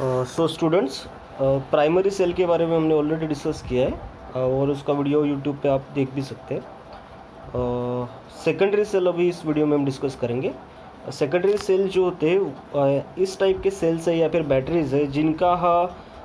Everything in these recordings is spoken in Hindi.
सो स्टूडेंट्स, प्राइमरी सेल के बारे में हमने ऑलरेडी डिस्कस किया है और उसका वीडियो यूट्यूब पे आप देख भी सकते हैं। सेकेंडरी सेल अभी इस वीडियो में हम डिस्कस करेंगे। सेकेंडरी सेल जो होते हैं इस टाइप के सेल्स है या फिर बैटरीज है जिनका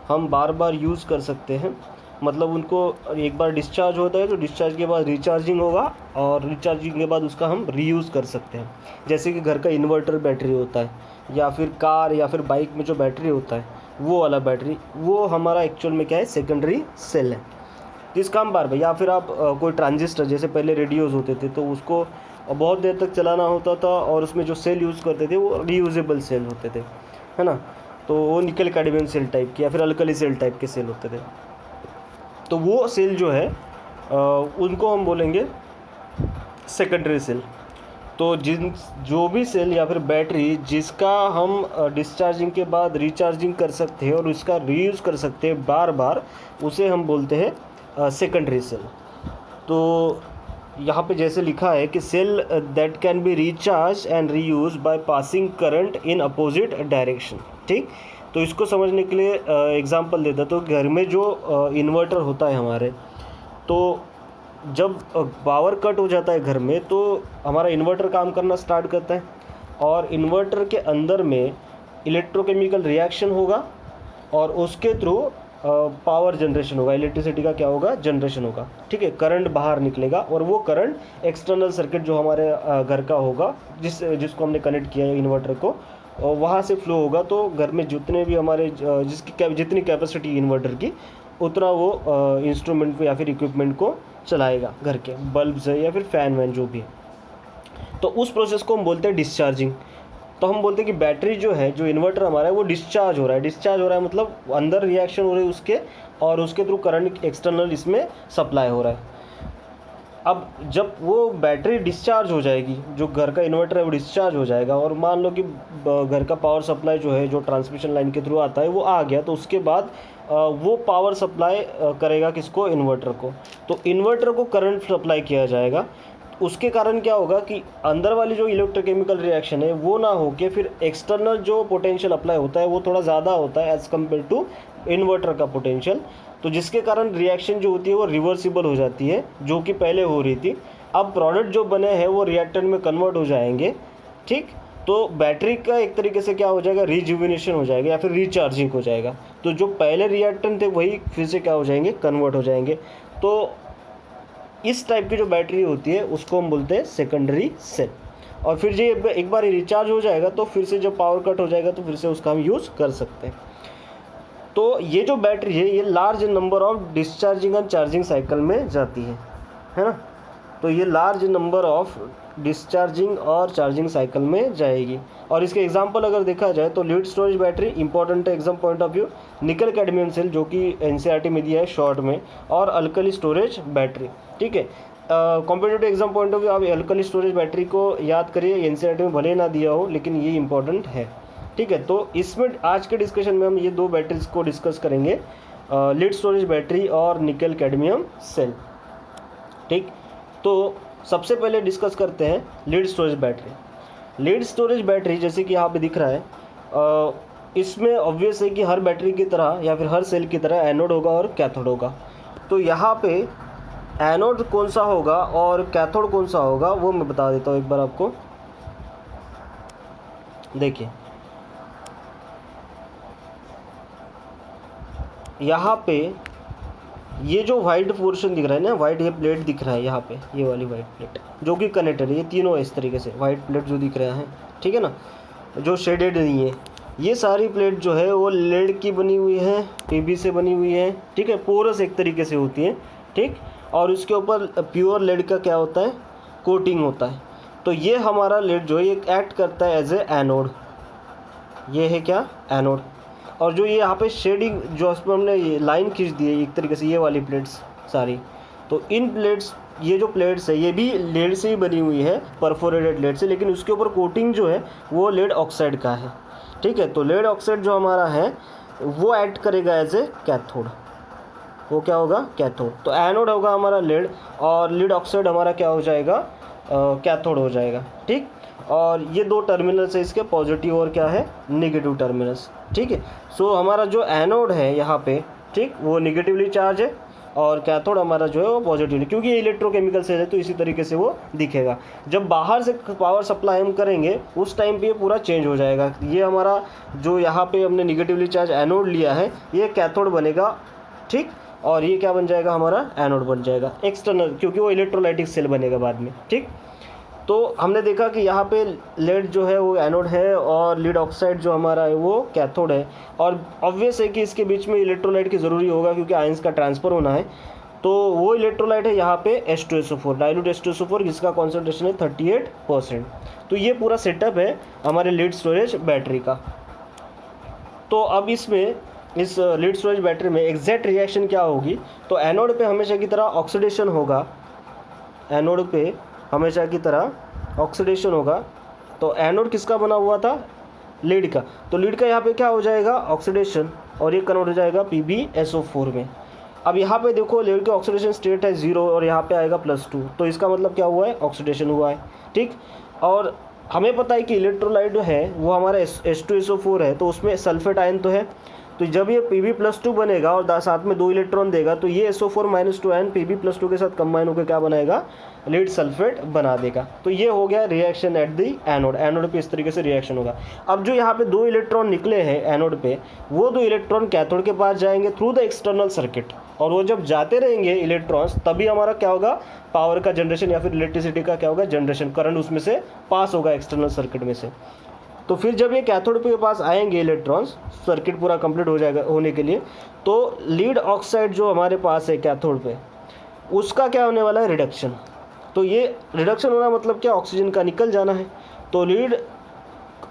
हम बार बार यूज़ कर सकते हैं। मतलब उनको एक बार डिस्चार्ज होता है तो डिस्चार्ज के बाद रिचार्जिंग होगा और रिचार्जिंग के बाद उसका हम रीयूज़ कर सकते हैं। जैसे कि घर का इन्वर्टर बैटरी होता है या फिर कार या फिर बाइक में जो बैटरी होता है वो वाला बैटरी, वो हमारा एक्चुअल में क्या है, सेकेंडरी सेल है। इसका हम बार बार, या फिर आप कोई ट्रांजिस्टर, जैसे पहले रेडियोज़ होते थे तो उसको बहुत देर तक चलाना होता था और उसमें जो सेल यूज़ करते थे वो रीयूजेबल सेल होते थे, है ना। तो वो निकल कैडमियम सेल टाइप की या फिर अल्कली सेल टाइप के सेल होते थे। तो वो सेल जो है उनको हम बोलेंगे सेकेंडरी सेल। तो जो भी सेल या फिर बैटरी जिसका हम डिस्चार्जिंग के बाद रिचार्जिंग कर सकते हैं और उसका रीयूज़ कर सकते हैं बार बार, उसे हम बोलते हैं सेकेंडरी सेल। तो यहाँ पे जैसे लिखा है कि cell that can be recharge and reuse by passing current in opposite direction. ठीक, तो इसको समझने के लिए एग्जांपल देता। तो घर में जो इन्वर्टर होता है हमारे, तो जब पावर कट हो जाता है घर में तो हमारा इन्वर्टर काम करना स्टार्ट करता है और इन्वर्टर के अंदर में इलेक्ट्रोकेमिकल रिएक्शन होगा और उसके थ्रू पावर जनरेशन होगा, इलेक्ट्रिसिटी का क्या होगा, जनरेशन होगा। ठीक है, करंट बाहर निकलेगा और वो करंट एक्सटर्नल सर्किट जो हमारे घर का होगा, जिसको हमने कनेक्ट किया है इन्वर्टर को, वहाँ से फ्लो होगा। तो घर में जितने भी हमारे जितनी कैपेसिटी इन्वर्टर की, उतना वो इंस्ट्रूमेंट को या फिर इक्विपमेंट को चलाएगा, घर के बल्ब्स है या फिर फ़ैन वैन जो भी है। तो उस प्रोसेस को हम बोलते हैं डिस्चार्जिंग। तो हम बोलते हैं कि बैटरी जो है, जो इन्वर्टर हमारा है, वो डिस्चार्ज हो रहा है। डिस्चार्ज हो रहा है मतलब अंदर रिएक्शन हो रही है उसके, और उसके थ्रू करंट एक्सटर्नल इसमें सप्लाई हो रहा है। अब जब वो बैटरी डिस्चार्ज हो जाएगी, जो घर का इन्वर्टर है वो डिस्चार्ज हो जाएगा, और मान लो कि घर का पावर सप्लाई जो है, जो ट्रांसमिशन लाइन के थ्रू आता है, वो आ गया, तो उसके बाद वो पावर सप्लाई करेगा किसको, इन्वर्टर को। तो इन्वर्टर को करंट सप्लाई किया जाएगा। उसके कारण क्या होगा कि अंदर वाली जो इलेक्ट्रोकेमिकल रिएक्शन है वो ना हो के फिर एक्सटर्नल जो पोटेंशियल अप्लाई होता है वो थोड़ा ज़्यादा होता है एज़ कम्पेयर टू इन्वर्टर का पोटेंशियल। तो जिसके कारण रिएक्शन जो होती है वो रिवर्सिबल हो जाती है, जो कि पहले हो रही थी। अब प्रोडक्ट जो बने हैं वो रिएक्टेंट में कन्वर्ट हो जाएंगे। ठीक, तो बैटरी का एक तरीके से क्या हो जाएगा, रिजुविनेशन हो जाएगा या फिर रिचार्जिंग हो जाएगा। तो जो पहले रिएक्टेंट थे वही फिर से क्या हो जाएंगे, कन्वर्ट हो जाएंगे। तो इस टाइप की जो बैटरी होती है उसको हम बोलते हैं सेकेंडरी सेल। और फिर ये एक बार रिचार्ज हो जाएगा तो फिर से जब पावर कट हो जाएगा तो फिर से उसका हम यूज़ कर सकते हैं। तो ये जो बैटरी है ये large number of discharging and charging cycle में जाती है ना। तो ये लार्ज नंबर ऑफ डिस्चार्जिंग और चार्जिंग साइकिल में जाएगी। और इसके एग्जांपल अगर देखा जाए तो लीड स्टोरेज बैटरी इंपॉर्टेंट है exam point of view, nickel cadmium cell जो कि एनसीईआरटी में दिया है शॉर्ट में, और अल्कली स्टोरेज बैटरी। ठीक है, competitive exam point of view आप अल्कली स्टोरेज बैटरी को याद करिए, एनसीईआरटी में भले ना दिया हो लेकिन ये इंपॉर्टेंट है। ठीक है, तो इसमें आज के डिस्कशन में हम ये दो बैटरीज को डिस्कस करेंगे, लीड स्टोरेज बैटरी और निकल कैडमियम सेल। ठीक, तो सबसे पहले डिस्कस करते हैं lead storage battery. Lead storage battery जैसे कि यहाँ पे दिख रहा है, इसमें ऑब्वियस है कि हर बैटरी की तरह या फिर हर सेल की तरह एनोड होगा और कैथोड होगा। तो यहाँ पे एनोड कौन सा होगा और कैथोड कौन सा होगा वो मैं बता देता हूँ एक बार आपको। देखिए यहाँ पे ये जो वाइट पोर्शन दिख रहा है ना, वाइट ये प्लेट दिख रहा है यहाँ पे, ये वाली वाइट प्लेट जो कि कनेक्टेड है, ये तीनों इस तरीके से वाइट प्लेट जो दिख रहा है, ठीक है ना, जो शेडेड नहीं है, ये सारी प्लेट जो है वो लेड की बनी हुई है, पीबी से बनी हुई है। ठीक है, पोरस एक तरीके से होती है। ठीक, और उसके ऊपर प्योर लेड का क्या होता है, कोटिंग होता है। तो ये हमारा लेड जो है ये एक्ट करता है एज ए एनोड। ये है क्या, एनोड। और जो ये यहाँ पे शेडिंग जो उस पर हमने ये लाइन खींच दी है एक तरीके से, ये वाली प्लेट्स सारी, तो इन प्लेट्स, ये जो प्लेट्स है ये भी लेड से ही बनी हुई है, परफोरेटेड लेड से, लेकिन उसके ऊपर कोटिंग जो है वो लेड ऑक्साइड का है। ठीक है, तो लेड ऑक्साइड जो हमारा है वो एक्ट करेगा एज ए कैथोड। वो क्या होगा, कैथोड। तो एनोड होगा हमारा लेड और लीड ऑक्साइड हमारा क्या हो जाएगा, कैथोड हो जाएगा। ठीक, और ये दो टर्मिनल्स है इसके, पॉजिटिव और क्या है नेगेटिव टर्मिनल्स। ठीक है, सो हमारा जो एनोड है यहाँ पे, ठीक, वो नेगेटिवली चार्ज है और कैथोड हमारा जो है वो पॉजिटिवली, क्योंकि ये इलेक्ट्रोकेमिकल सेल है तो इसी तरीके से वो दिखेगा। जब बाहर से पावर सप्लाई हम करेंगे उस टाइम पे ये पूरा चेंज हो जाएगा। ये हमारा जो यहाँ पे हमने नेगेटिवली चार्ज एनोड लिया है ये कैथोड बनेगा, ठीक, और ये क्या बन जाएगा हमारा एनोड बन जाएगा एक्सटर्नल, क्योंकि वो इलेक्ट्रोलाइटिक सेल बनेगा बाद में। ठीक, तो हमने देखा कि यहाँ पे लेड जो है वो एनोड है और लीड ऑक्साइड जो हमारा है वो कैथोड है। और ऑब्वियस है कि इसके बीच में इलेक्ट्रोलाइट की ज़रूरी होगा क्योंकि आयंस का ट्रांसफ़र होना है। तो वो इलेक्ट्रोलाइट है यहाँ पे H2SO4, डाइल्यूट H2SO4, जिसका कॉन्सेंट्रेशन है 38%। तो ये पूरा सेटअप है हमारे लीड स्टोरेज बैटरी का। तो अब इसमें इस लीड स्टोरेज बैटरी में एग्जैक्ट रिएक्शन क्या होगी, तो एनोड पे हमेशा की तरह ऑक्सीडेशन होगा, एनोड पे हमेशा की तरह ऑक्सीडेशन होगा। तो एनोड किसका बना हुआ था, लीड का, तो लीड का यहाँ पे क्या हो जाएगा ऑक्सीडेशन और ये कन्वर्ट हो जाएगा PbSO4 में। अब यहाँ पे देखो लीड की ऑक्सीडेशन स्टेट है 0 और यहाँ पे आएगा +2, तो इसका मतलब क्या हुआ है ऑक्सीडेशन हुआ है। ठीक, और हमें पता है कि इलेक्ट्रोलाइट जो है वो हमारा H2SO4 है, तो उसमें सल्फेट आयन तो है, तो जब ये Pb+2 बनेगा और साथ में 2 इलेक्ट्रॉन देगा तो ये SO4-2 आयन Pb+2 के साथ कंबाइन होकर क्या बनाएगा, लीड सल्फेट बना देगा। तो ये हो गया reaction at the anode, anode पे इस तरीके से रिएक्शन होगा। अब जो यहाँ पे 2 इलेक्ट्रॉन निकले हैं एनोड पे, वो 2 इलेक्ट्रॉन कैथोड के पास जाएंगे थ्रू द एक्सटर्नल सर्किट, और वो जब जाते रहेंगे इलेक्ट्रॉन्स तभी हमारा क्या होगा, पावर का जनरेशन या फिर इलेक्ट्रिसिटी का क्या होगा जनरेशन, करंट उसमें से पास होगा एक्सटर्नल सर्किट में से। तो फिर जब ये कैथोड के पास आएंगे इलेक्ट्रॉन्स, सर्किट पूरा कंप्लीट हो जाएगा होने के लिए, तो लीड ऑक्साइड जो हमारे पास है कैथोड पे, उसका क्या होने वाला है रिडक्शन। तो ये रिडक्शन होना मतलब क्या, ऑक्सीजन का निकल जाना है। तो लीड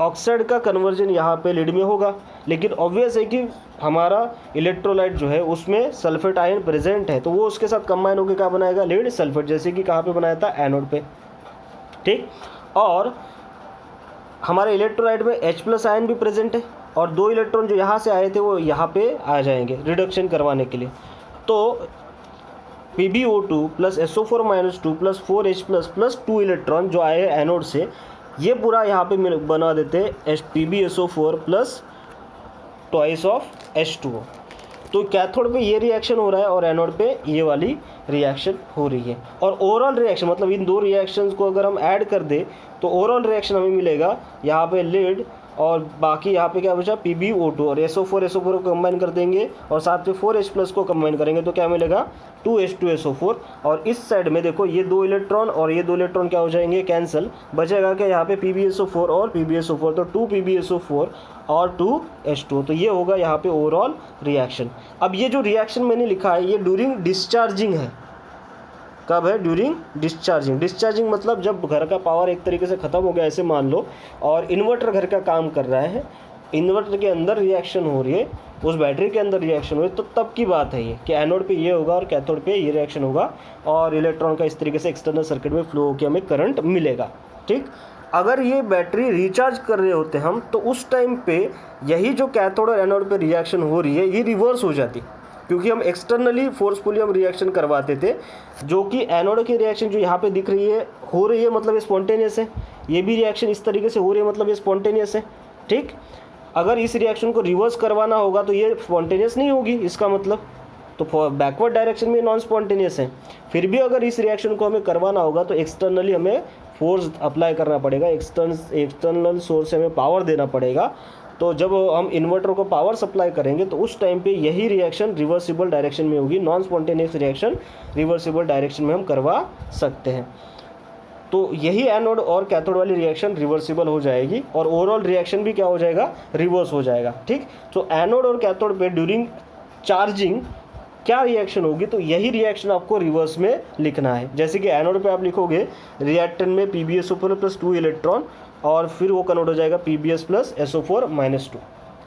ऑक्साइड का कन्वर्जन यहाँ पे लीड में होगा, लेकिन ऑब्वियस है कि हमारा इलेक्ट्रोलाइट जो है उसमें सल्फेट आयन प्रेजेंट है, तो वो उसके साथ कंबाइन होकर क्या बनाएगा, लीड सल्फेट, जैसे कि कहाँ पे बनाया था एनोड पे। ठीक, और हमारे इलेक्ट्रोलाइट में H+ आयन भी प्रेजेंट है और 2 इलेक्ट्रॉन जो यहाँ से आए थे वो यहाँ पे आ जाएंगे रिडक्शन करवाने के लिए। तो PbO2 + SO4-2 + 4H+ + 2 इलेक्ट्रॉन जो आए एनोड से, ये पूरा यहाँ पे बना देते PbSO4 + ट्वाइस ऑफ H2O। तो कैथोड पे ये रिएक्शन हो रहा है और एनोड पे ये वाली रिएक्शन हो रही है। और ओवरऑल रिएक्शन मतलब इन 2 रिएक्शंस को अगर हम ऐड कर दें तो ओवरऑल रिएक्शन हमें मिलेगा यहाँ पे लीड और बाकी यहाँ पे क्या बचा PbO2 और SO4 को कंबाइन कर देंगे और साथ में 4H+ को कंबाइन करेंगे तो क्या मिलेगा 2H2SO4। और इस साइड में देखो ये 2 इलेक्ट्रॉन और ये 2 इलेक्ट्रॉन क्या हो जाएंगे कैंसिल, बचेगा क्या यहाँ पे PbSO4 और PbSO4, तो 2 PbSO4 और 2 H2O। तो ये होगा यहाँ पे ओवरऑल रिएक्शन। अब ये जो रिएक्शन मैंने लिखा है ये ड्यूरिंग डिस्चार्जिंग है, कब है, ड्यूरिंग डिस्चार्जिंग। डिस्चार्जिंग मतलब जब घर का पावर एक तरीके से ख़त्म हो गया ऐसे मान लो, और इन्वर्टर घर का काम कर रहा है, इन्वर्टर के अंदर रिएक्शन हो रही है, उस बैटरी के अंदर रिएक्शन हो रही है, तो तब की बात है ये कि एनोड पे ये होगा और कैथोड पे ये रिएक्शन होगा और इलेक्ट्रॉन का इस तरीके से एक्सटर्नल सर्किट में फ्लो होकर हमें करंट मिलेगा। ठीक, अगर ये बैटरी रिचार्ज कर रहे होते हम तो उस टाइम पे यही जो कैथोड और एनोड पे रिएक्शन हो रही है ये रिवर्स हो जाती, क्योंकि हम एक्सटर्नली फोर्सफुली हम रिएक्शन करवाते थे, जो कि एनोड की रिएक्शन जो यहाँ पे दिख रही है हो रही है मतलब ये स्पॉन्टेनियस है, ये भी रिएक्शन इस तरीके से हो रही है मतलब ये स्पॉन्टेनियस है। ठीक, अगर इस रिएक्शन को रिवर्स करवाना होगा तो ये स्पॉन्टेनियस नहीं होगी इसका मतलब, तो बैकवर्ड डायरेक्शन में नॉन स्पॉन्टेनियस है। फिर भी अगर इस रिएक्शन को हमें करवाना होगा तो एक्सटर्नली हमें फोर्स अप्लाई करना पड़ेगा, एक्सटर्नल सोर्स से हमें पावर देना पड़ेगा। तो जब हम इन्वर्टर को पावर सप्लाई करेंगे तो उस टाइम पे यही रिएक्शन रिवर्सिबल डायरेक्शन में होगी, non spontaneous reaction reversible direction में हम करवा सकते हैं। तो यही एनोड और कैथोड वाली रिएक्शन रिवर्सिबल हो जाएगी और ओवरऑल रिएक्शन भी क्या हो जाएगा, रिवर्स हो जाएगा। ठीक, तो एनोड और कैथोड पे ड्यूरिंग चार्जिंग क्या रिएक्शन होगी, तो यही रिएक्शन आपको रिवर्स में लिखना है। जैसे कि एनोड पे आप लिखोगे रिएक्टेंट में PbSO4 + 2 इलेक्ट्रॉन और फिर वो कन्वर्ट हो जाएगा PbS + SO4-2।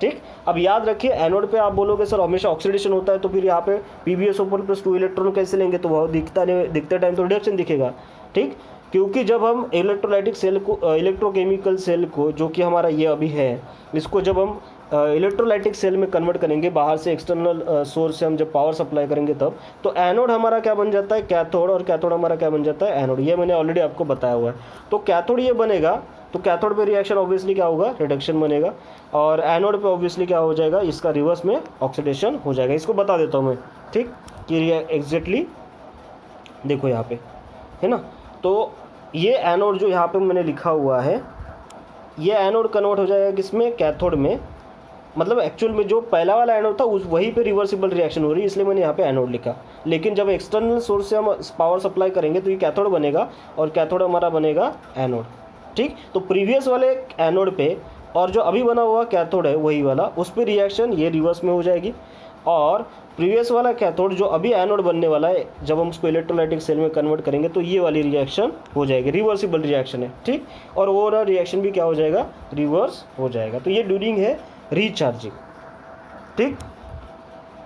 ठीक, अब याद रखिए एनोड पे आप बोलोगे सर हमेशा ऑक्सीडेशन होता है, तो फिर यहाँ पे PbSO4 + 2 इलेक्ट्रॉन कैसे लेंगे, तो वो दिखते टाइम तो रिडक्शन दिखेगा। ठीक, क्योंकि जब हम इलेक्ट्रोलाइटिक सेल को इलेक्ट्रोकेमिकल सेल को जो कि हमारा ये अभी है, इसको जब हम इलेक्ट्रोलाइटिक सेल में कन्वर्ट करेंगे, बाहर से एक्सटर्नल सोर्स से हम जब पावर सप्लाई करेंगे तब, तो एनोड हमारा क्या बन जाता है, कैथोड, और कैथोड हमारा क्या बन जाता है, एनोड। ये मैंने ऑलरेडी आपको बताया हुआ है। तो कैथोड ये बनेगा, तो कैथोड पे रिएक्शन ऑब्वियसली क्या होगा, रिडक्शन बनेगा, और एनोड पे ऑब्वियसली क्या हो जाएगा, इसका रिवर्स में ऑक्सीडेशन हो जाएगा। इसको बता देता हूँ मैं, ठीक, कि एग्जैक्टली देखो यहाँ पे है ना। तो ये एनोड जो यहाँ पे मैंने लिखा हुआ है, ये एनोड कन्वर्ट हो जाएगा किसमें, कैथोड में। मतलब एक्चुअल में जो पहला वाला एनोड था उस वहीं पे रिवर्सिबल रिएक्शन हो रही है, इसलिए मैंने यहाँ पे एनोड लिखा। लेकिन जब एक्सटर्नल सोर्स से हम पावर सप्लाई करेंगे तो ये कैथोड बनेगा, और कैथोड हमारा बनेगा एनोड, ठीक। तो प्रीवियस वाले एनोड पे और जो अभी बना हुआ कैथोड है वही वाला, उस पर रिएक्शन ये रिवर्स में हो जाएगी, और प्रीवियस वाला कैथोड जो अभी एनोड बनने वाला है, जब हम उसको इलेक्ट्रोलाइटिक सेल में कन्वर्ट करेंगे तो ये वाली रिएक्शन हो जाएगी, रिवर्सिबल रिएक्शन है, ठीक। और वो वाला रिएक्शन भी क्या हो जाएगा, रिवर्स हो जाएगा। तो ये ड्यूरिंग है रिचार्जिंग, ठीक।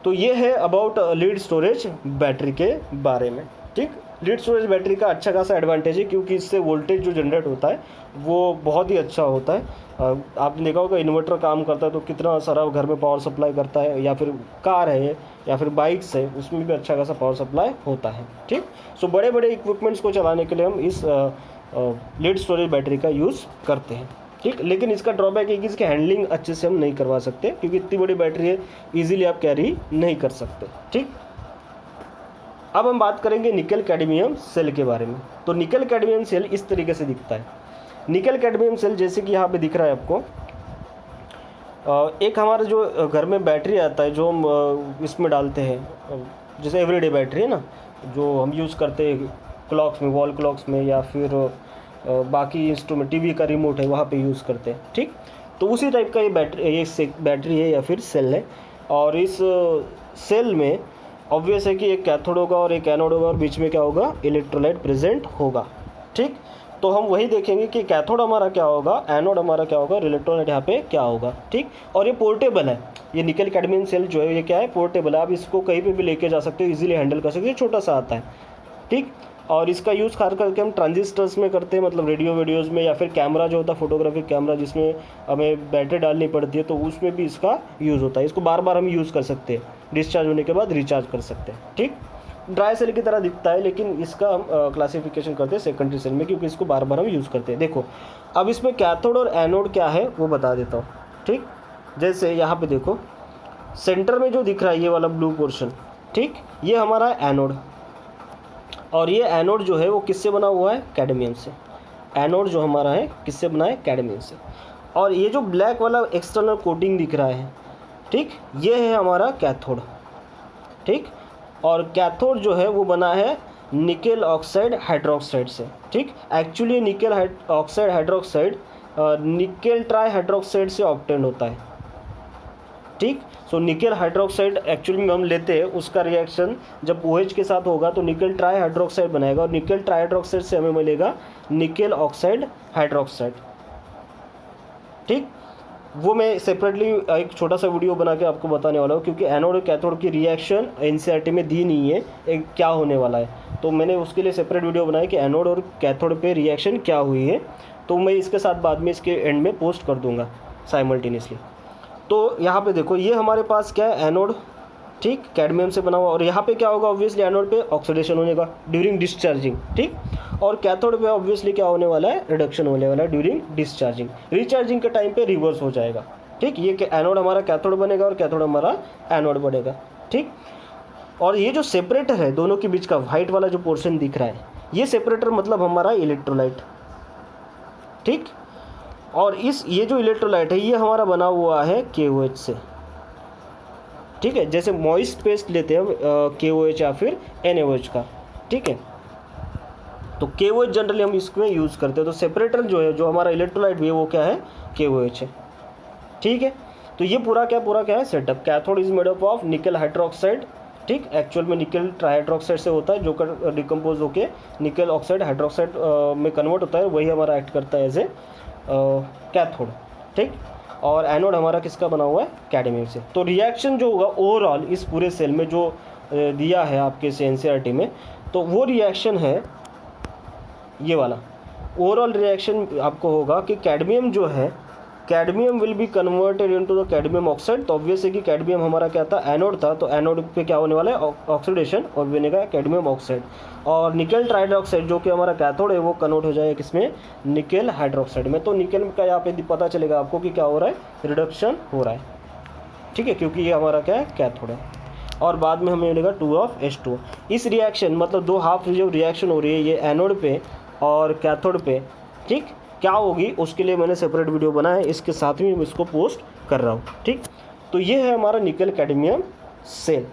तो ये है अबाउट लीड स्टोरेज बैटरी के बारे में, ठीक। लीड स्टोरेज बैटरी का अच्छा खासा एडवांटेज है, क्योंकि इससे वोल्टेज जो जनरेट होता है वो बहुत ही अच्छा होता है। आपने देखा होगा इन्वर्टर काम करता है तो कितना सारा घर में पावर सप्लाई करता है, या फिर कार है या फिर बाइक्स है, उसमें भी अच्छा खासा पावर सप्लाई होता है, ठीक। सो बड़े बड़े इक्विपमेंट्स को चलाने के लिए हम इस लीड स्टोरेज बैटरी का यूज़ करते हैं, ठीक। लेकिन इसका ड्रॉबैक है कि इसकी हैंडलिंग अच्छे से हम नहीं करवा सकते, क्योंकि इतनी बड़ी बैटरी है, ईजिली आप कैरी नहीं कर सकते, ठीक। अब हम बात करेंगे निकल कैडमियम सेल के बारे में। तो निकल कैडमियम सेल इस तरीके से दिखता है। निकल कैडमियम सेल जैसे कि यहाँ पे दिख रहा है आपको, एक हमारा जो घर में बैटरी आता है जो हम इसमें डालते हैं, जैसे एवरीडे बैटरी है ना, जो हम यूज़ करते हैं क्लॉक्स में, वॉल क्लॉक्स में, या फिर बाकी इंस्ट्रूमेंट, टीवी का रिमोट है वहाँ पे यूज़ करते हैं, ठीक। तो उसी टाइप का ये बैटरी है या फिर सेल है। और इस सेल में ऑब्वियस है कि एक कैथोड होगा और एक एनोड होगा, और बीच में क्या होगा, इलेक्ट्रोलाइट प्रेजेंट होगा, ठीक। तो हम वही देखेंगे कि कैथोड हमारा क्या होगा, एनोड हमारा क्या होगा, इलेक्ट्रोलाइट यहाँ पे क्या होगा, ठीक। और ये पोर्टेबल है, ये निकल कैडमियम सेल जो है ये क्या है, पोर्टेबल है। आप इसको कहीं पे भी लेके जा सकते हो, इजीली हैंडल कर सकते हो, छोटा सा आता है, ठीक। और इसका यूज़ खास करके हम ट्रांजिस्टर्स में करते हैं, मतलब रेडियो वीडियोज़ में, या फिर कैमरा जो होता है फोटोग्राफिक कैमरा जिसमें हमें बैटरी डालनी पड़ती है, तो उसमें भी इसका यूज़ होता है। इसको बार बार हम यूज़ कर सकते हैं, डिस्चार्ज होने के बाद रिचार्ज कर सकते हैं, ठीक। ड्राई सेल की तरह दिखता है, लेकिन इसका हम क्लासिफिकेशन करते हैं सेकेंडरी सेल में, क्योंकि इसको बार बार हम यूज़ करते हैं। देखो अब इसमें कैथोड और एनोड क्या है वो बता देता हूँ, ठीक। जैसे यहाँ पे देखो सेंटर में जो दिख रहा है ये वाला ब्लू पोर्शन, ठीक, ये हमारा एनोड, और ये एनोड जो है वो किससे बना हुआ है, कैडमियम से। एनोड जो हमारा है किससे बना है, कैडमियम से। और ये जो ब्लैक वाला एक्सटर्नल कोटिंग दिख रहा है, ठीक, ये है हमारा कैथोड, ठीक। और कैथोड जो है वो बना है निकेल ऑक्साइड हाइड्रोक्साइड से, ठीक। Actually nickel oxide hydroxide nickel try hydroxide से ऑब्टेन होता है, ठीक। सो निकेल हाइड्रोक्साइड एक्चुअली में हम लेते हैं, उसका रिएक्शन जब OH के साथ होगा तो निकेल ट्राई हाइड्रोक्साइड बनेगा, और निकेल ट्राई हाइड्रोक्साइड से हमें मिलेगा निकेल ऑक्साइड हाइड्रोक्साइड, ठीक। वो मैं सेपरेटली एक छोटा सा वीडियो बना के आपको बताने वाला हूँ, क्योंकि एनोड और कैथोड की रिएक्शन NCERT में दी नहीं है, एक क्या होने वाला है, तो मैंने उसके लिए सेपरेट वीडियो बनाया कि एनोड और कैथोड पे रिएक्शन क्या हुई है। तो मैं इसके साथ बाद में इसके एंड में पोस्ट कर दूंगा साइमल्टेनियसली। तो यहाँ पे देखो ये हमारे पास क्या है, एनोड, ठीक, कैडमियम से बना हुआ, और यहाँ पे क्या होगा, ऑब्वियसली एनोड पे ऑक्सीडेशन होने का ड्यूरिंग डिस्चार्जिंग, ठीक। और कैथोड पे ऑब्वियसली क्या होने वाला है, रिडक्शन होने वाला है ड्यूरिंग डिस्चार्जिंग। रिचार्जिंग के टाइम पे रिवर्स हो जाएगा, ठीक। ये एनोड हमारा कैथोड बनेगा और कैथोड हमारा एनोड बनेगा, ठीक। और ये जो सेपरेटर है दोनों के बीच का वाइट वाला जो पोर्शन दिख रहा है, ये सेपरेटर मतलब हमारा इलेक्ट्रोलाइट, ठीक। और ये जो इलेक्ट्रोलाइट है ये हमारा बना हुआ है KOH से, ठीक है। जैसे मॉइस्ट पेस्ट लेते हैं KOH या फिर NaOH का, ठीक है। तो KOH जनरली हम इसमें यूज़ करते हैं। तो सेपरेटर जो है, जो हमारा इलेक्ट्रोलाइट भी है वो क्या है, KOH है, ठीक है। तो ये पूरा क्या है setup. Cathode is made up of निकल हाइड्रोक्साइड, ठीक। एक्चुअल में निकल ट्राइहाइड्रोक्साइड से होता है, जो डिकम्पोज होके निकल ऑक्साइड हाइड्रोक्साइड में कन्वर्ट होता है, वही हमारा एक्ट करता है एज ए कैथोड, ठीक। और एनोड हमारा किसका बना हुआ है, कैडमियम से। तो रिएक्शन जो होगा ओवरऑल इस पूरे सेल में जो दिया है आपके NCERT में, तो वो रिएक्शन है ये वाला। ओवरऑल रिएक्शन आपको होगा कि कैडमियम जो है cadmium will be converted into the cadmium oxide. तो ऑब्वियस है कि कैडमियम हमारा क्या था, एनोड था, तो एनोड पे क्या होने वाला है, ऑक्सीडेशन, और बनेगा कैडमियम ऑक्साइड। और निकल ट्राइऑक्साइड जो कि हमारा कैथोड है वो कन्वर्ट हो जाएगा किसमें, निकल हाइड्रोक्साइड में। तो निकल का यहाँ पे पता चलेगा आपको कि क्या हो रहा है, रिडक्शन हो रहा है, ठीक है, क्योंकि ये हमारा क्या है, कैथोड है। और बाद में हमें मिलेगा 2H2। इस रिएक्शन मतलब दो हाफ जो रिएक्शन हो रही है ये एनोड पे और कैथोड पे, ठीक, क्या होगी उसके लिए मैंने सेपरेट वीडियो बनाया है, इसके साथ में मैं इसको पोस्ट कर रहा हूँ, ठीक। तो ये है हमारा निकल कैडमियम सेल।